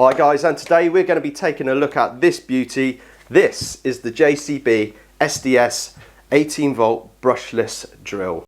Hi guys, and today we're going to be taking a look at this beauty. This is the JCB SDS 18 volt brushless drill.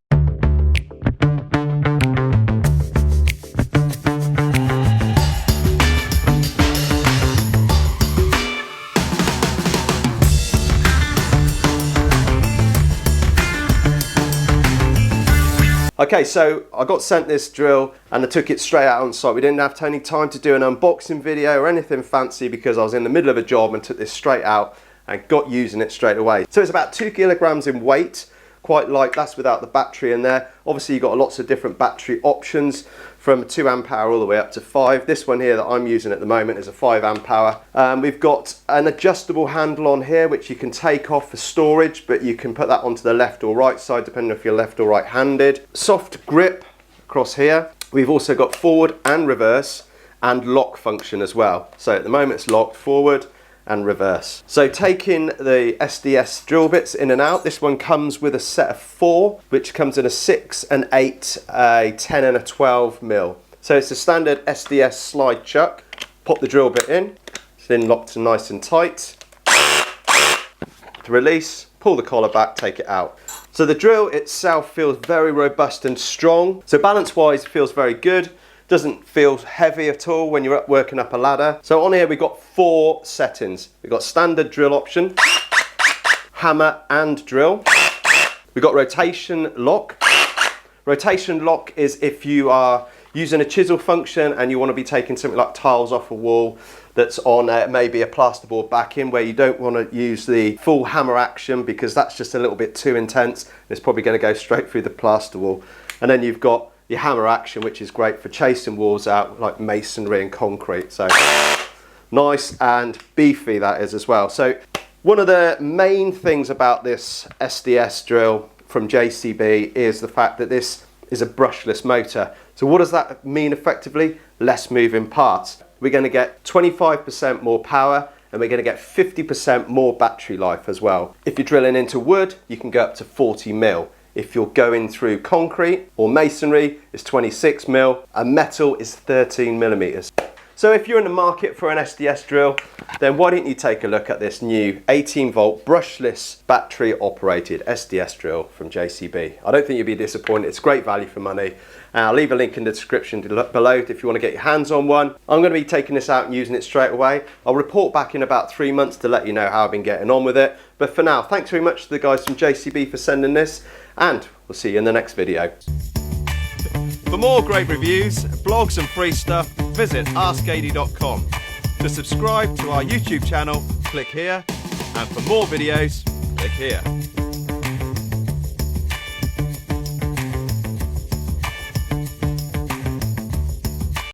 Okay, so I got sent this drill and I took it straight out on site. We didn't have any time to do an unboxing video or anything fancy because I was in the middle of a job and took this straight out and got using it straight away. So it's about 2 kilograms in weight, quite light. That's without the battery in there. Obviously you've got lots of different battery options from 2 amp hour all the way up to 5. This one here that I'm using at the moment is a 5 amp hour. We've got an adjustable handle on here which you can take off for storage, but you can put that onto the left or right side depending if you're left or right handed. Soft grip across here. We've also got forward and reverse and lock function as well. So at the moment it's locked forward and reverse. So taking the SDS drill bits in and out, this one comes with a set of 4, which comes in a 6, an 8, a 10 and a 12 mil. So it's a standard SDS slide chuck. Pop the drill bit in, it's then locked nice and tight. To release, pull the collar back, take it out. So the drill itself feels very robust and strong. So balance wise, it feels very good. Doesn't feel heavy at all when you're working up a ladder. So on here we've got 4 settings. We've got standard drill option, hammer and drill. We've got rotation lock. Rotation lock is if you are using a chisel function and you want to be taking something like tiles off a wall that's on maybe a plasterboard backing, where you don't want to use the full hammer action because that's just a little bit too intense. It's probably going to go straight through the plaster wall. And then you've got your hammer action, which is great for chasing walls out like masonry and concrete. So nice and beefy that is as well. So one of the main things about this SDS drill from JCB is the fact that this is a brushless motor. So what does that mean effectively? Less moving parts. We're going to get 25% more power and we're going to get 50% more battery life as well. If you're drilling into wood, you can go up to 40 mil. If you're going through concrete or masonry, it's 26 mil, and metal is 13 millimeters. So if you're in the market for an SDS drill, then why don't you take a look at this new 18 volt brushless battery operated SDS drill from JCB. I don't think you'll be disappointed. It's great value for money. I'll leave a link in the description below if you want to get your hands on one. I'm going to be taking this out and using it straight away. I'll report back in about 3 months to let you know how I've been getting on with it. But for now, thanks very much to the guys from JCB for sending this, and we'll see you in the next video. For more great reviews, blogs and free stuff, visit askad.com. To subscribe to our YouTube channel, click here, and for more videos, click here.